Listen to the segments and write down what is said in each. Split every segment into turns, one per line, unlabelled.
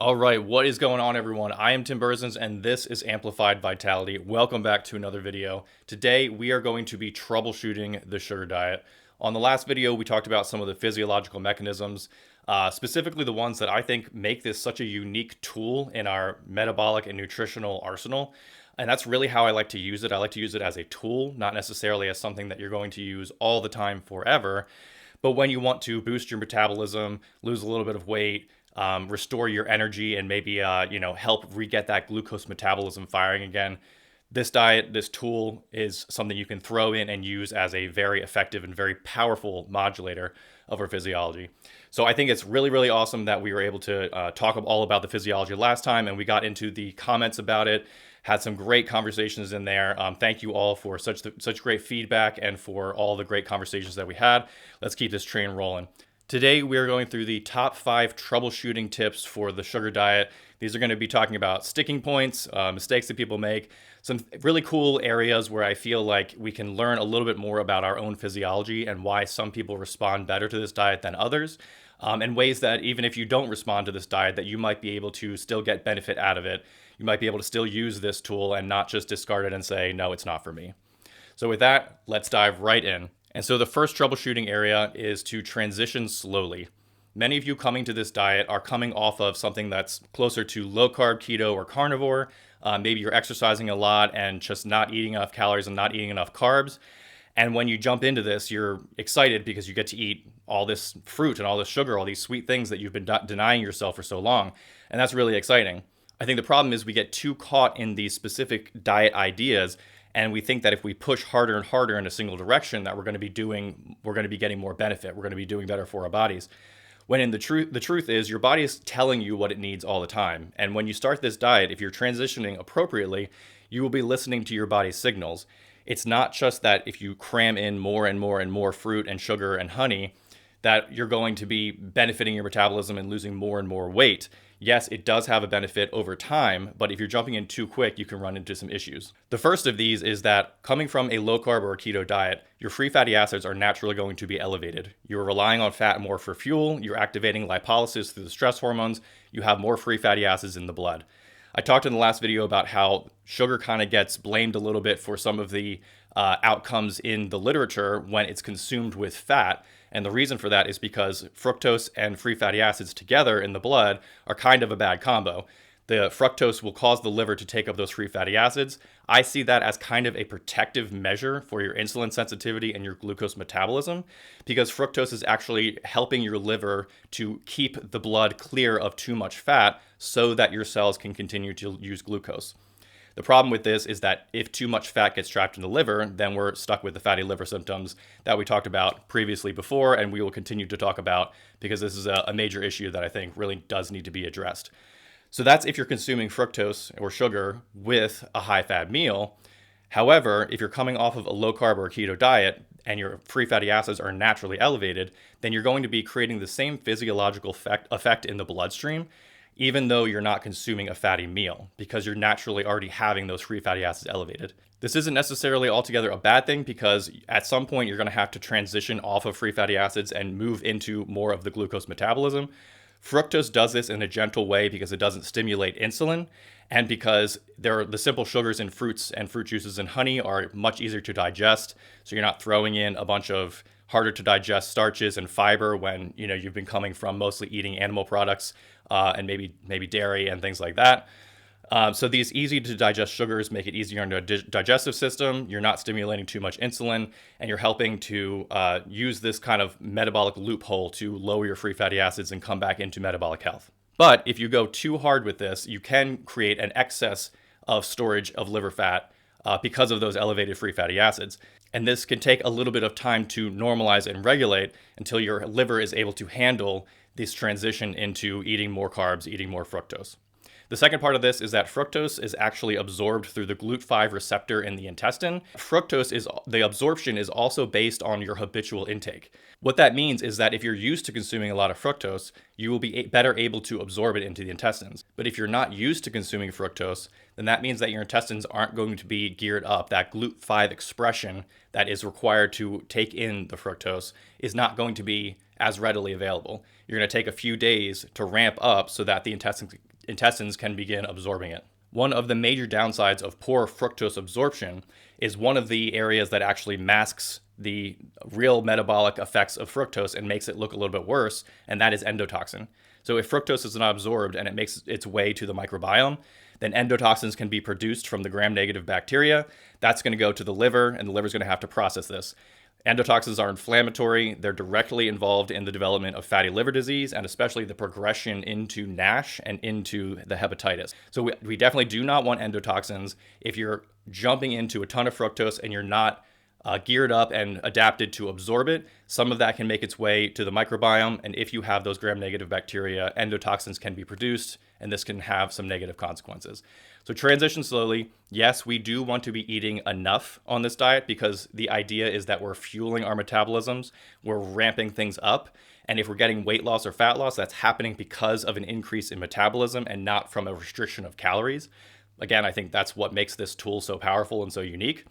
All right, what is going on, everyone? I am Tim Burzens, and this is Amplified Vitality. Welcome back to another video. Today, we are going to be troubleshooting the sugar diet. On the last video, we talked about some of the physiological mechanisms, specifically the ones that I think make this such a unique tool in our metabolic and nutritional arsenal. And that's really how I like to use it. I like to use it as a tool, not necessarily as something that you're going to use all the time forever. But when you want to boost your metabolism, lose a little bit of weight, restore your energy, and maybe help re-get that glucose metabolism firing again, this diet, this tool is something you can throw in and use as a very effective and very powerful modulator of our physiology. So I think it's really, really awesome that we were able to talk all about the physiology last time, and we got into the comments about it, had some great conversations in there. Thank you all for such great feedback and for all the great conversations that we had. Let's keep this train rolling. Today, we are going through the top 5 troubleshooting tips for the sugar diet. These are going to be talking about sticking points, mistakes that people make, some really cool areas where I feel like we can learn a little bit more about our own physiology and why some people respond better to this diet than others, and ways that even if you don't respond to this diet, that you might be able to still get benefit out of it. You might be able to still use this tool and not just discard it and say, no, it's not for me. So with that, let's dive right in. And so the first troubleshooting area is to transition slowly. Many of you coming to this diet are coming off of something that's closer to low carb, keto, or carnivore. Maybe you're exercising a lot and just not eating enough calories and not eating enough carbs. And when you jump into this, you're excited because you get to eat all this fruit and all this sugar, all these sweet things that you've been denying yourself for so long. And that's really exciting. I think the problem is we get too caught in these specific diet ideas, and we think that if we push harder and harder in a single direction, that we're going to be getting more benefit. We're going to be doing better for our bodies. When the truth is your body is telling you what it needs all the time. And when you start this diet, if you're transitioning appropriately, you will be listening to your body's signals. It's not just that if you cram in more and more and more fruit and sugar and honey, that you're going to be benefiting your metabolism and losing more and more weight. Yes, it does have a benefit over time, but if you're jumping in too quick, you can run into some issues. The first of these is that coming from a low carb or a keto diet, your free fatty acids are naturally going to be elevated. You're relying on fat more for fuel, you're activating lipolysis through the stress hormones, you have more free fatty acids in the blood. I talked in the last video about how sugar kind of gets blamed a little bit for some of the outcomes in the literature when it's consumed with fat. And the reason for that is because fructose and free fatty acids together in the blood are kind of a bad combo. The fructose will cause the liver to take up those free fatty acids. I see that as kind of a protective measure for your insulin sensitivity and your glucose metabolism, because fructose is actually helping your liver to keep the blood clear of too much fat so that your cells can continue to use glucose. The problem with this is that if too much fat gets trapped in the liver, then we're stuck with the fatty liver symptoms that we talked about previously before, and we will continue to talk about because this is a major issue that I think really does need to be addressed. So that's if you're consuming fructose or sugar with a high-fat meal. However, if you're coming off of a low-carb or a keto diet and your free fatty acids are naturally elevated, then you're going to be creating the same physiological effect in the bloodstream, even though you're not consuming a fatty meal, because you're naturally already having those free fatty acids elevated. This isn't necessarily altogether a bad thing, because at some point you're going to have to transition off of free fatty acids and move into more of the glucose metabolism. Fructose does this in a gentle way because it doesn't stimulate insulin, and because the simple sugars in fruits and fruit juices and honey are much easier to digest, so you're not throwing in a bunch of harder to digest starches and fiber when you've been coming from mostly eating animal products and maybe dairy and things like that. So these easy to digest sugars make it easier on the digestive system. You're not stimulating too much insulin, and you're helping to use this kind of metabolic loophole to lower your free fatty acids and come back into metabolic health. But if you go too hard with this, you can create an excess of storage of liver fat because of those elevated free fatty acids. And this can take a little bit of time to normalize and regulate until your liver is able to handle this transition into eating more carbs, eating more fructose. The second part of this is that fructose is actually absorbed through the GLUT5 receptor in the intestine. The absorption is also based on your habitual intake. What that means is that if you're used to consuming a lot of fructose, you will be better able to absorb it into the intestines. But if you're not used to consuming fructose, then that means that your intestines aren't going to be geared up. That GLUT5 expression that is required to take in the fructose is not going to be as readily available. You're going to take a few days to ramp up so that the intestines can begin absorbing it. One of the major downsides of poor fructose absorption is one of the areas that actually masks the real metabolic effects of fructose and makes it look a little bit worse, and that is endotoxin. So if fructose is not absorbed and it makes its way to the microbiome, then endotoxins can be produced from the gram-negative bacteria. That's going to go to the liver, and the liver is going to have to process this. Endotoxins are inflammatory. They're directly involved in the development of fatty liver disease and especially the progression into NASH and into the hepatitis. So we definitely do not want endotoxins. If you're jumping into a ton of fructose and you're not geared up and adapted to absorb it, some of that can make its way to the microbiome. And if you have those gram-negative bacteria, endotoxins can be produced, and this can have some negative consequences. So transition slowly. Yes, we do want to be eating enough on this diet because the idea is that we're fueling our metabolisms, we're ramping things up. And if we're getting weight loss or fat loss, that's happening because of an increase in metabolism and not from a restriction of calories. Again, I think that's what makes this tool so powerful and so unique.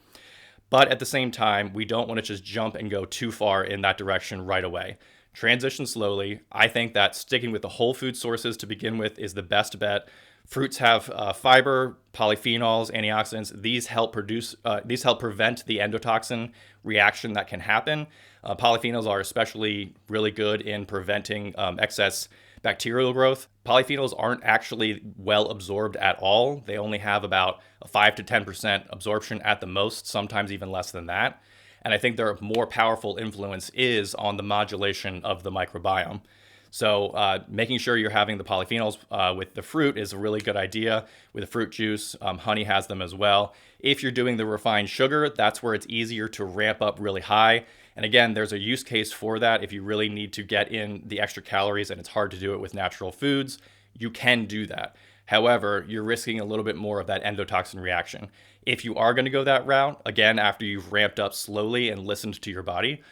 But at the same time, we don't want to just jump and go too far in that direction right away. Transition slowly. I think that sticking with the whole food sources to begin with is the best bet. Fruits have fiber, polyphenols, antioxidants. These help prevent the endotoxin reaction that can happen. Polyphenols are especially really good in preventing excess bacterial growth. Polyphenols aren't actually well absorbed at all. They only have about a 5 to 10% absorption at the most, sometimes even less than that. And I think their more powerful influence is on the modulation of the microbiome. So making sure you're having the polyphenols with the fruit is a really good idea. With the fruit juice, honey has them as well. If you're doing the refined sugar, that's where it's easier to ramp up really high. And again, there's a use case for that. If you really need to get in the extra calories and it's hard to do it with natural foods, you can do that. However, you're risking a little bit more of that endotoxin reaction. If you are going to go that route, again, after you've ramped up slowly and listened to your body,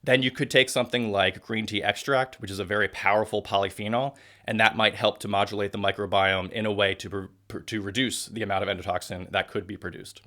then you could take something like green tea extract, which is a very powerful polyphenol, and that might help to modulate the microbiome in a way to reduce the amount of endotoxin that could be produced.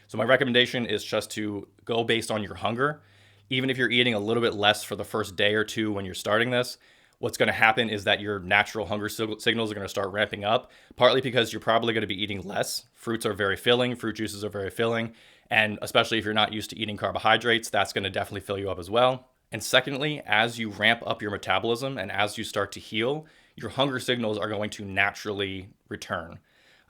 So my recommendation is just to go based on your hunger. Even if you're eating a little bit less for the first day or two when you're starting this, what's going to happen is that your natural hunger signals are going to start ramping up, partly because you're probably going to be eating less. Fruits are very filling, fruit juices are very filling, and especially if you're not used to eating carbohydrates, that's going to definitely fill you up as well. And secondly, as you ramp up your metabolism and as you start to heal, your hunger signals are going to naturally return.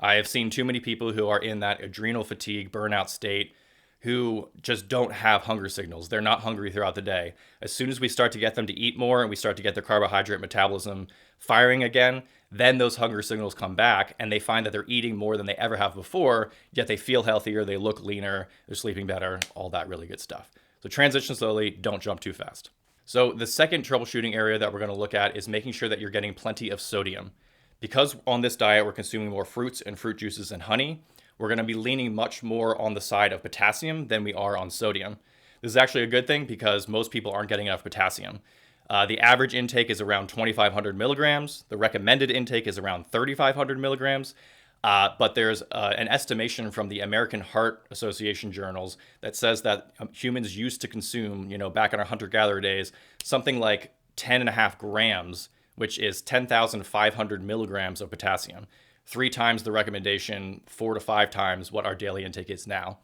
I have seen too many people who are in that adrenal fatigue, burnout state, who just don't have hunger signals. They're not hungry throughout the day. As soon as we start to get them to eat more and we start to get their carbohydrate metabolism firing again, then those hunger signals come back and they find that they're eating more than they ever have before, yet they feel healthier, they look leaner, they're sleeping better, all that really good stuff. So transition slowly, don't jump too fast. So the second troubleshooting area that we're going to look at is making sure that you're getting plenty of sodium. Because on this diet, we're consuming more fruits and fruit juices and honey, we're going to be leaning much more on the side of potassium than we are on sodium. This is actually a good thing because most people aren't getting enough potassium. The average intake is around 2,500 milligrams. The recommended intake is around 3,500 milligrams. But there's an estimation from the American Heart Association journals that says that humans used to consume, back in our hunter-gatherer days, something like 10.5 grams, which is 10,500 milligrams of potassium. 3 times the recommendation, 4 to 5 times what our daily intake is now.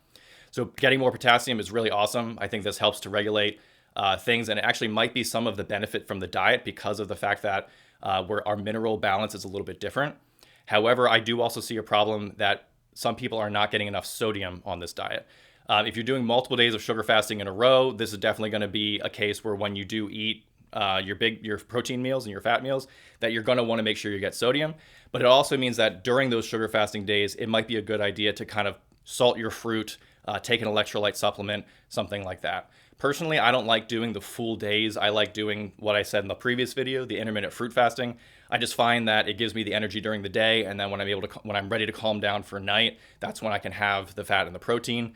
So getting more potassium is really awesome. I think this helps to regulate things, and it actually might be some of the benefit from the diet because of the fact that our mineral balance is a little bit different. However, I do also see a problem that some people are not getting enough sodium on this diet. If you're doing multiple days of sugar fasting in a row, this is definitely going to be a case where when you do eat your protein meals and your fat meals, that you're going to want to make sure you get sodium. But it also means that during those sugar fasting days, it might be a good idea to kind of salt your fruit, take an electrolyte supplement, something like that. Personally, I don't like doing the full days. I like doing what I said in the previous video, the intermittent fruit fasting. I just find that it gives me the energy during the day, and then when I'm ready to calm down for night, that's when I can have the fat and the protein.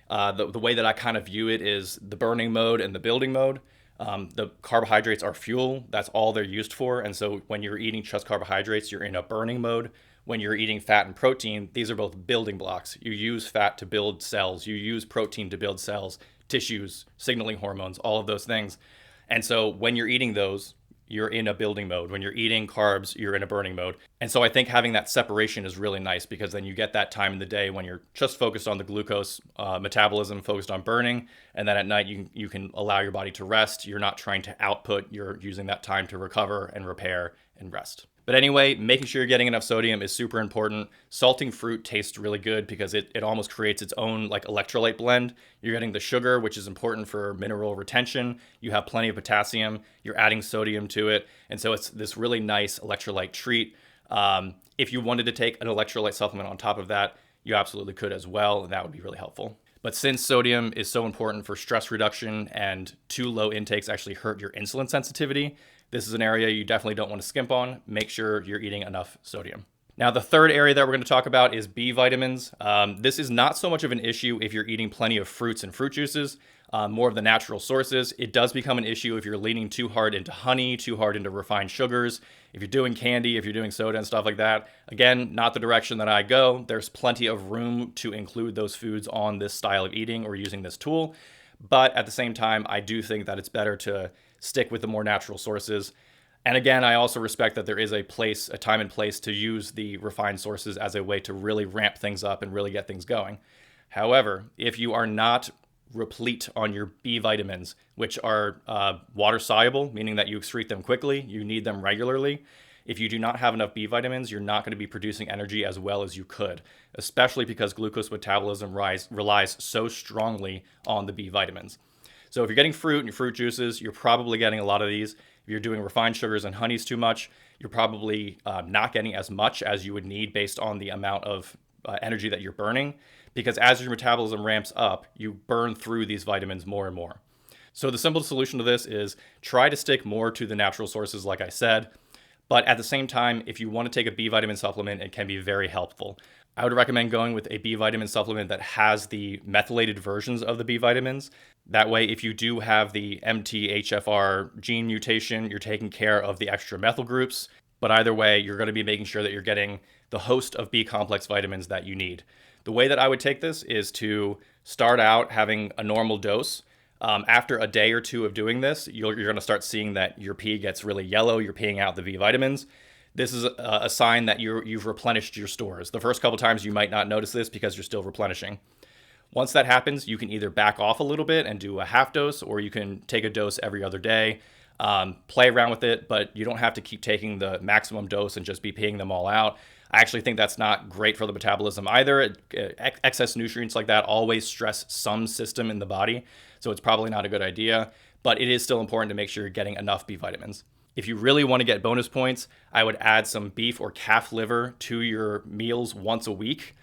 The way that I kind of view it is the burning mode and the building mode. The carbohydrates are fuel. That's all they're used for. And so when you're eating just carbohydrates, you're in a burning mode. When you're eating fat and protein, these are both building blocks. You use fat to build cells. You use protein to build cells, tissues, signaling hormones, all of those things. And so when you're eating those, you're in a building mode. When you're eating carbs, you're in a burning mode. And so I think having that separation is really nice, because then you get that time in the day when you're just focused on the glucose metabolism, focused on burning. And then at night, you can allow your body to rest. You're not trying to output. You're using that time to recover and repair and rest. But anyway, making sure you're getting enough sodium is super important. Salting fruit tastes really good because it almost creates its own like electrolyte blend. You're getting the sugar, which is important for mineral retention. You have plenty of potassium. You're adding sodium to it. And so it's this really nice electrolyte treat. If you wanted to take an electrolyte supplement on top of that, you absolutely could as well, and that would be really helpful. But since sodium is so important for stress reduction and too low intakes actually hurt your insulin sensitivity, this is an area you definitely don't want to skimp on. Make sure you're eating enough sodium. Now, the third area that we're going to talk about is B vitamins. This is not so much of an issue if you're eating plenty of fruits and fruit juices, more of the natural sources. It does become an issue if you're leaning too hard into honey, too hard into refined sugars, if you're doing candy, if you're doing soda and stuff like that. Again, not the direction that I go. There's plenty of room to include those foods on this style of eating or using this tool. But at the same time, I do think that it's better to stick with the more natural sources. And again, I also respect that there is a time and place to use the refined sources as a way to really ramp things up and really get things going. However, if you are not replete on your B vitamins, which are water soluble, meaning that you excrete them quickly, you need them regularly. If you do not have enough B vitamins, you're not going to be producing energy as well as you could, especially because glucose metabolism relies so strongly on the B vitamins. So if you're getting fruit and your fruit juices, you're probably getting a lot of these. If you're doing refined sugars and honeys too much, you're probably not getting as much as you would need based on the amount of energy that you're burning, because as your metabolism ramps up, you burn through these vitamins more and more. So the simple solution to this is try to stick more to the natural sources, like I said. But at the same time, if you want to take a B vitamin supplement, it can be very helpful. I would recommend going with a B vitamin supplement that has the methylated versions of the B vitamins. That way, if you do have the MTHFR gene mutation, you're taking care of the extra methyl groups. But either way, you're going to be making sure that you're getting the host of B complex vitamins that you need. The way that I would take this is to start out having a normal dose. After a day or two of doing this, you're going to start seeing that your pee gets really yellow. You're peeing out the B vitamins. This is a sign that you've replenished your stores. The first couple times you might not notice this because you're still replenishing. Once that happens, you can either back off a little bit and do a half dose, or you can take a dose every other day. Play around with it, but you don't have to keep taking the maximum dose and just be peeing them all out. I actually think that's not great for the metabolism either. Excess nutrients like that always stress some system in the body, so it's probably not a good idea, but it is still important to make sure you're getting enough B vitamins. If you really want to get bonus points, I would add some beef or calf liver to your meals once a week.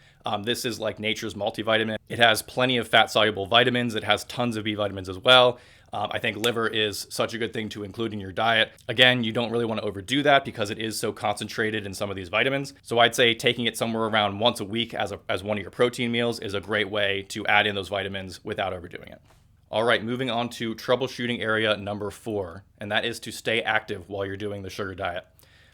This is like nature's multivitamin. It has plenty of fat-soluble vitamins. It has tons of B vitamins as well. I think liver is such a good thing to include in your diet. Again, you don't really want to overdo that because it is so concentrated in some of these vitamins. So I'd say taking it somewhere around once a week as one of your protein meals is a great way to add in those vitamins without overdoing it. All right, moving on to troubleshooting area number 4, and that is to stay active while you're doing the sugar diet.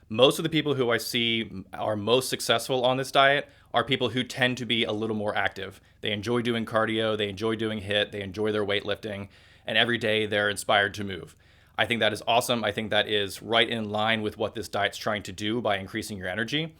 Most of the people who I see are most successful on this diet are people who tend to be a little more active. They enjoy doing cardio, they enjoy doing HIIT, they enjoy their weightlifting, and every day they're inspired to move. I think that is awesome. I think that is right in line with what this diet's trying to do by increasing your energy.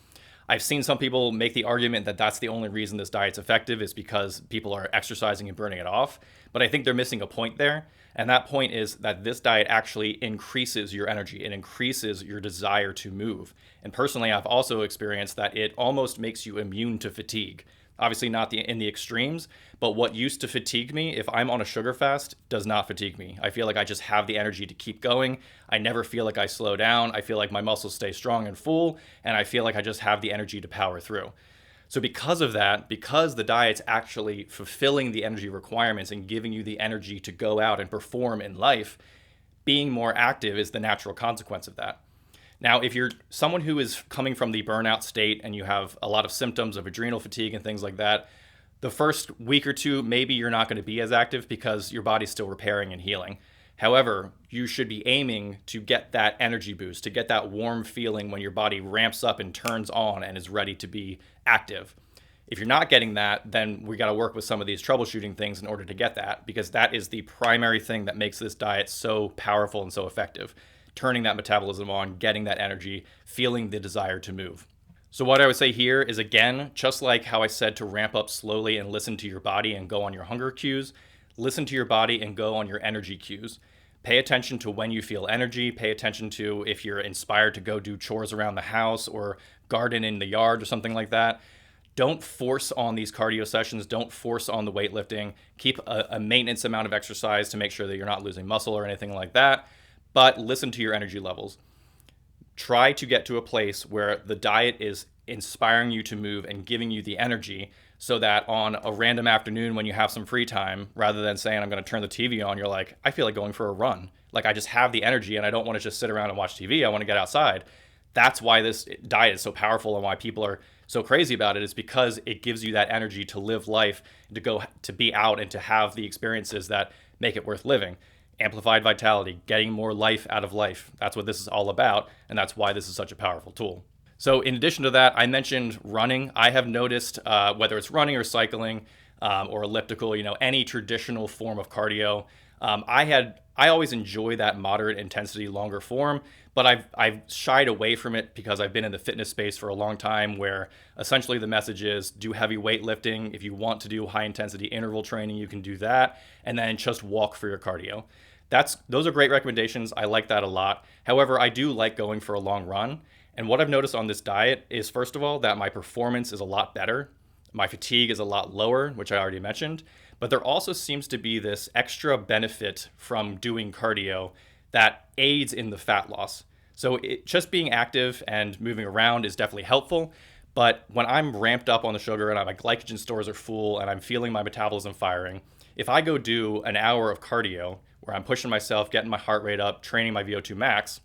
I've seen some people make the argument that that's the only reason this diet's effective is because people are exercising and burning it off. But I think they're missing a point there. And that point is that this diet actually increases your energy. It increases your desire to move. And personally, I've also experienced that it almost makes you immune to fatigue. Obviously not in the extremes, but what used to fatigue me, if I'm on a sugar fast, does not fatigue me. I feel like I just have the energy to keep going. I never feel like I slow down. I feel like my muscles stay strong and full, and I feel like I just have the energy to power through. So because of that, because the diet's actually fulfilling the energy requirements and giving you the energy to go out and perform in life, being more active is the natural consequence of that. Now, if you're someone who is coming from the burnout state and you have a lot of symptoms of adrenal fatigue and things like that, the first week or two, maybe you're not going to be as active because your body's still repairing and healing. However, you should be aiming to get that energy boost, to get that warm feeling when your body ramps up and turns on and is ready to be active. If you're not getting that, then we got to work with some of these troubleshooting things in order to get that, because that is the primary thing that makes this diet so powerful and so effective. Turning that metabolism on, getting that energy, feeling the desire to move. So what I would say here is, again, just like how I said to ramp up slowly and listen to your body and go on your hunger cues, listen to your body and go on your energy cues. Pay attention to when you feel energy. Pay attention to if you're inspired to go do chores around the house or garden in the yard or something like that. Don't force on these cardio sessions. Don't force on the weightlifting. Keep a maintenance amount of exercise to make sure that you're not losing muscle or anything like that. But listen to your energy levels. Try to get to a place where the diet is inspiring you to move and giving you the energy, so that on a random afternoon when you have some free time, rather than saying, I'm going to turn the TV on, you're like, I feel like going for a run. Like, I just have the energy and I don't want to just sit around and watch TV. I want to get outside. That's why this diet is so powerful and why people are so crazy about it, is because it gives you that energy to live life, to be out and to have the experiences that make it worth living. Amplified vitality, getting more life out of life. That's what this is all about, and that's why this is such a powerful tool. So in addition to that, I mentioned running. I have noticed whether it's running or cycling or elliptical, any traditional form of cardio, I always enjoy that moderate intensity, longer form, but I've shied away from it because I've been in the fitness space for a long time, where essentially the message is do heavy weightlifting. If you want to do high intensity interval training, you can do that, and then just walk for your cardio. Those are great recommendations. I like that a lot. However, I do like going for a long run. And what I've noticed on this diet is, first of all, that my performance is a lot better. My fatigue is a lot lower, which I already mentioned. But there also seems to be this extra benefit from doing cardio that aids in the fat loss. So just being active and moving around is definitely helpful. But when I'm ramped up on the sugar and my glycogen stores are full and I'm feeling my metabolism firing, if I go do an hour of cardio where I'm pushing myself, getting my heart rate up, training my VO2 max,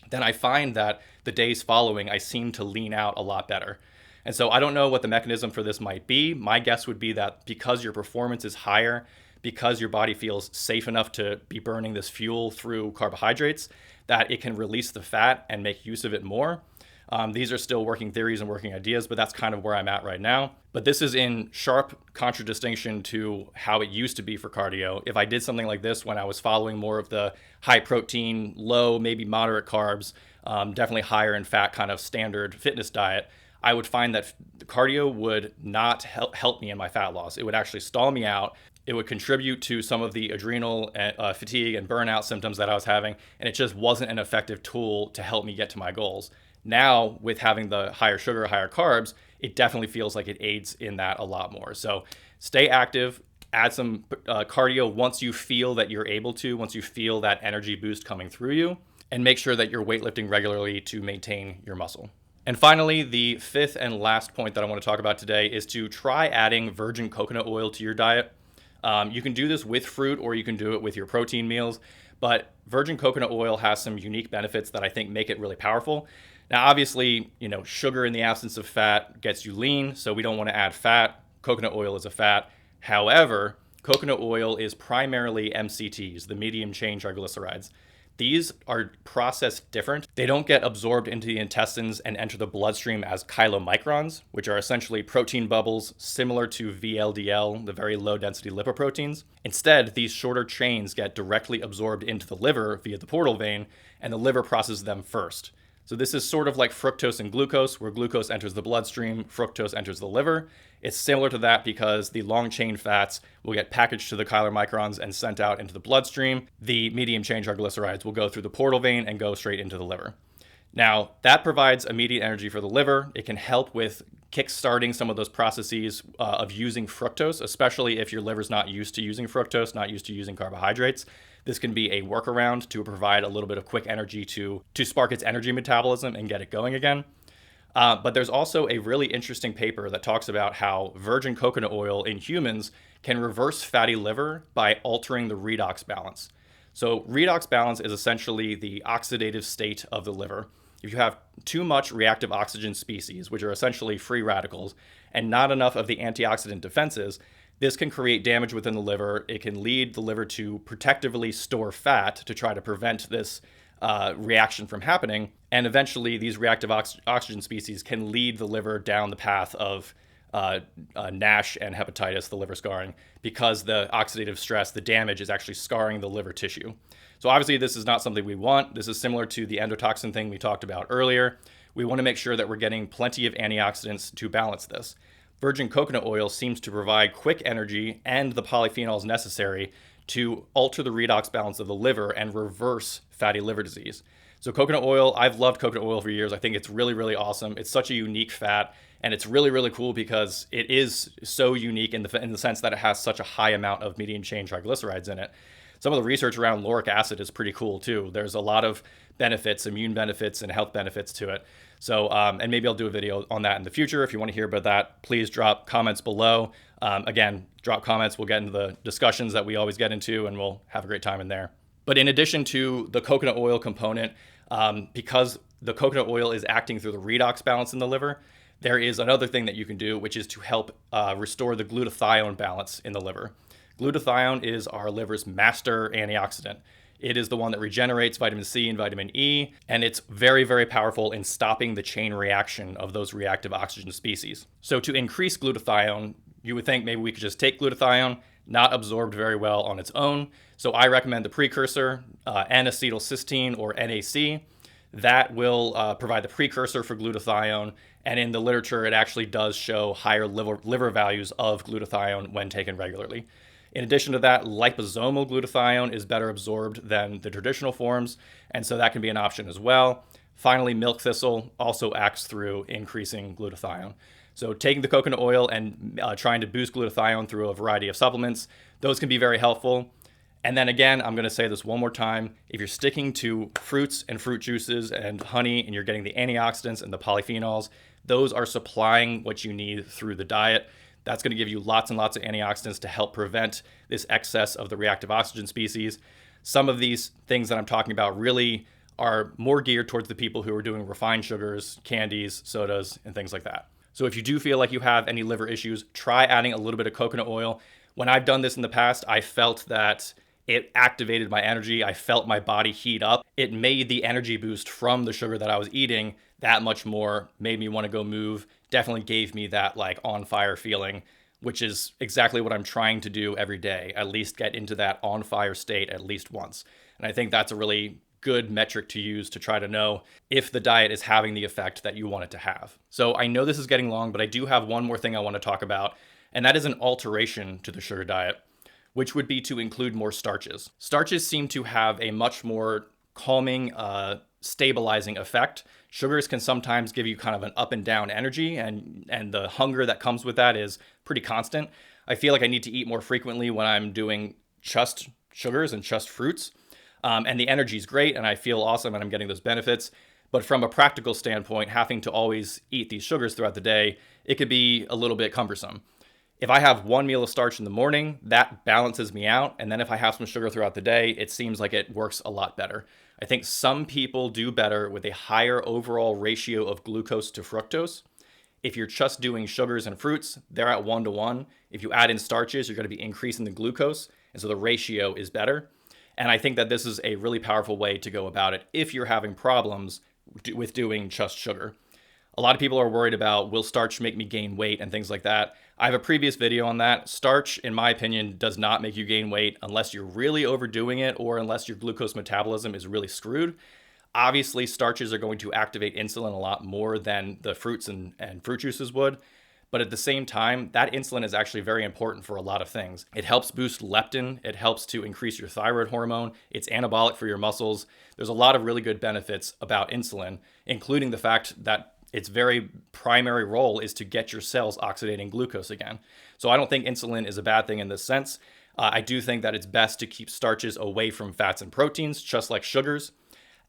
then I find that the days following, I seem to lean out a lot better. And so I don't know what the mechanism for this might be. My guess would be that because your performance is higher, because your body feels safe enough to be burning this fuel through carbohydrates, that it can release the fat and make use of it more. These are still working theories and working ideas, but that's kind of where I'm at right now. But this is in sharp contradistinction to how it used to be for cardio. If I did something like this when I was following more of the high protein, low, maybe moderate carbs, definitely higher in fat kind of standard fitness diet, I would find that cardio would not help me in my fat loss. It would actually stall me out. It would contribute to some of the adrenal fatigue and burnout symptoms that I was having, and it just wasn't an effective tool to help me get to my goals. Now, with having the higher sugar, higher carbs, it definitely feels like it aids in that a lot more. So stay active, add some cardio once you feel that you're able to, once you feel that energy boost coming through you, and make sure that you're weightlifting regularly to maintain your muscle. And finally, the fifth and last point that I want to talk about today is to try adding virgin coconut oil to your diet. You can do this with fruit, or you can do it with your protein meals, but virgin coconut oil has some unique benefits that I think make it really powerful. Now, obviously, sugar in the absence of fat gets you lean, so we don't want to add fat. Coconut oil is a fat. However, coconut oil is primarily MCTs, the medium chain triglycerides. These are processed different. They don't get absorbed into the intestines and enter the bloodstream as chylomicrons, which are essentially protein bubbles similar to VLDL, the very low density lipoproteins. Instead, these shorter chains get directly absorbed into the liver via the portal vein, and the liver processes them first. So this is sort of like fructose and glucose, where glucose enters the bloodstream, fructose enters the liver. It's similar to that because the long chain fats will get packaged to the chylomicrons and sent out into the bloodstream. The medium chain triglycerides will go through the portal vein and go straight into the liver. Now, that provides immediate energy for the liver. It can help with kickstarting some of those processes of using fructose, especially if your liver's not used to using fructose, not used to using carbohydrates. This can be a workaround to provide a little bit of quick energy to spark its energy metabolism and get it going again. But there's also a really interesting paper that talks about how virgin coconut oil in humans can reverse fatty liver by altering the redox balance. So redox balance is essentially the oxidative state of the liver. If you have too much reactive oxygen species, which are essentially free radicals, and not enough of the antioxidant defenses, this can create damage within the liver. It can lead the liver to protectively store fat to try to prevent this reaction from happening. And eventually, these reactive oxygen species can lead the liver down the path of NASH and hepatitis, the liver scarring, because the oxidative stress, the damage is actually scarring the liver tissue. So obviously this is not something we want. This is similar to the endotoxin thing we talked about earlier. We want to make sure that we're getting plenty of antioxidants to balance this. Virgin coconut oil seems to provide quick energy and the polyphenols necessary to alter the redox balance of the liver and reverse fatty liver disease. So coconut oil, I've loved coconut oil for years. I think it's really, really awesome. It's such a unique fat, and it's really, really cool because it is so unique in the sense that it has such a high amount of medium chain triglycerides in it. Some of the research around lauric acid is pretty cool too. There's a lot of benefits, immune benefits and health benefits to it. So, and maybe I'll do a video on that in the future. If you want to hear about that, please drop comments below. Again, drop comments. We'll get into the discussions that we always get into, and we'll have a great time in there. But in addition to the coconut oil component, because the coconut oil is acting through the redox balance in the liver, there is another thing that you can do, which is to help restore the glutathione balance in the liver. Glutathione is our liver's master antioxidant. It is the one that regenerates vitamin C and vitamin E, and it's very, very powerful in stopping the chain reaction of those reactive oxygen species. So to increase glutathione, you would think maybe we could just take glutathione, not absorbed very well on its own. So I recommend the precursor, N-acetylcysteine or NAC. That will provide the precursor for glutathione, and in the literature, it actually does show higher liver values of glutathione when taken regularly. In addition to that, liposomal glutathione is better absorbed than the traditional forms, and so that can be an option as well. Finally, milk thistle also acts through increasing glutathione. So taking the coconut oil and trying to boost glutathione through a variety of supplements, those can be very helpful. And then again, I'm going to say this one more time. If you're sticking to fruits and fruit juices and honey, and you're getting the antioxidants and the polyphenols, those are supplying what you need through the diet. That's going to give you lots and lots of antioxidants to help prevent this excess of the reactive oxygen species. Some of these things that I'm talking about really are more geared towards the people who are doing refined sugars, candies, sodas, and things like that. So if you do feel like you have any liver issues, try adding a little bit of coconut oil. When I've done this in the past, I felt that it activated my energy. I felt my body heat up. It made the energy boost from the sugar that I was eating that much more, made me want to go move, definitely gave me that like on fire feeling, which is exactly what I'm trying to do every day, at least get into that on fire state at least once. And I think that's a really good metric to use to try to know if the diet is having the effect that you want it to have. So I know this is getting long, but I do have one more thing I want to talk about, and that is an alteration to the sugar diet, which would be to include more starches. Starches seem to have a much more calming, stabilizing effect. Sugars can sometimes give you kind of an up and down energy, and the hunger that comes with that is pretty constant. I feel like I need to eat more frequently when I'm doing just sugars and just fruits. And the energy is great, and I feel awesome, and I'm getting those benefits. But from a practical standpoint, having to always eat these sugars throughout the day, it could be a little bit cumbersome. If I have one meal of starch in the morning, that balances me out. And then if I have some sugar throughout the day, it seems like it works a lot better. I think some people do better with a higher overall ratio of glucose to fructose. If you're just doing sugars and fruits, they're at 1-to-1. If you add in starches, you're going to be increasing the glucose. And so the ratio is better. And I think that this is a really powerful way to go about it if you're having problems with doing just sugar. A lot of people are worried about, will starch make me gain weight and things like that. I have a previous video on that. Starch, in my opinion, does not make you gain weight unless you're really overdoing it or unless your glucose metabolism is really screwed. Obviously, starches are going to activate insulin a lot more than the fruits and fruit juices would. But at the same time, that insulin is actually very important for a lot of things. It helps boost leptin. It helps to increase your thyroid hormone. It's anabolic for your muscles. There's a lot of really good benefits about insulin, including the fact that its very primary role is to get your cells oxidating glucose again. So I don't think insulin is a bad thing in this sense. I do think that it's best to keep starches away from fats and proteins, just like sugars.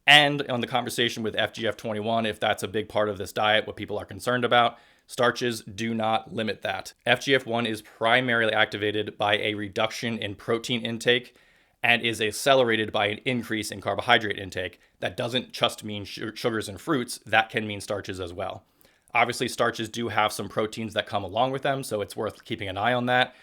And on the conversation with FGF21, if that's a big part of this diet, what people are concerned about, starches do not limit that. FGF1 is primarily activated by a reduction in protein intake and is accelerated by an increase in carbohydrate intake. That doesn't just mean sugars and fruits, that can mean starches as well. Obviously, starches do have some proteins that come along with them, so it's worth keeping an eye on that.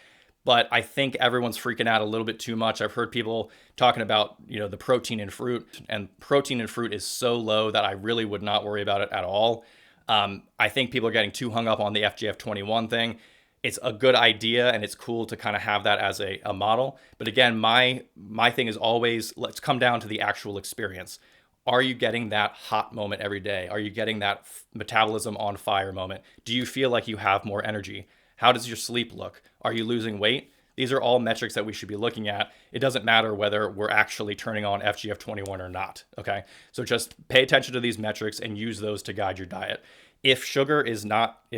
But I think everyone's freaking out a little bit too much. I've heard people talking about, the protein in fruit, and protein in fruit is so low that I really would not worry about it at all. I think people are getting too hung up on the FGF21 thing. It's a good idea and it's cool to kind of have that as a model. But again, my thing is always, let's come down to the actual experience. Are you getting that hot moment every day? Are you getting that metabolism on fire moment? Do you feel like you have more energy? How does your sleep look? Are you losing weight? These are all metrics that we should be looking at. It doesn't matter whether we're actually turning on FGF21 or not, okay? So just pay attention to these metrics and use those to guide your diet. If sugar is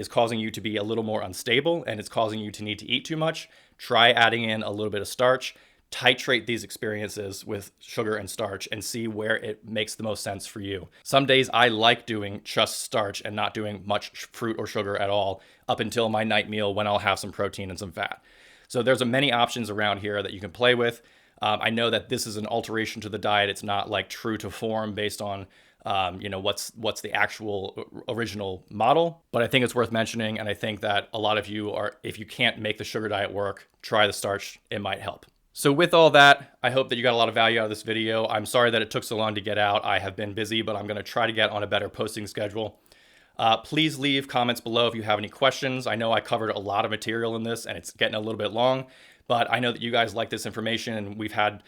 causing you to be a little more unstable and it's causing you to need to eat too much, try adding in a little bit of starch. Titrate these experiences with sugar and starch and see where it makes the most sense for you. Some days I like doing just starch and not doing much fruit or sugar at all up until my night meal when I'll have some protein and some fat. So there's many options around here that you can play with. I know that this is an alteration to the diet. It's not like true to form based on what's the actual original model, but I think it's worth mentioning. And I think that a lot of you if you can't make the sugar diet work, try the starch. It might help. So with all that, I hope that you got a lot of value out of this video. I'm sorry that it took so long to get out. I have been busy, but I'm going to try to get on a better posting schedule. Please leave comments below if you have any questions. I know I covered a lot of material in this and it's getting a little bit long, but I know that you guys like this information and we've had,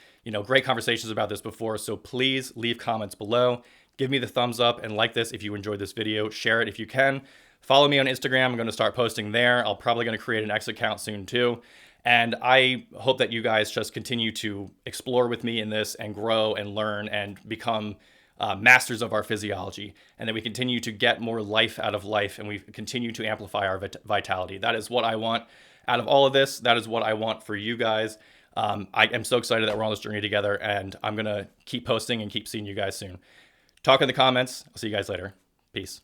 great conversations about this before. So please leave comments below. Give me the thumbs up and like this if you enjoyed this video. Share it if you can. Follow me on Instagram. I'm going to start posting there. I'll probably going to create an X account soon too. And I hope that you guys just continue to explore with me in this and grow and learn and become masters of our physiology, and that we continue to get more life out of life and we continue to amplify our vitality. That is what I want out of all of this. That is what I want for you guys. I am so excited that we're on this journey together, and I'm going to keep posting and keep seeing you guys soon. Talk in the comments. I'll see you guys later. Peace.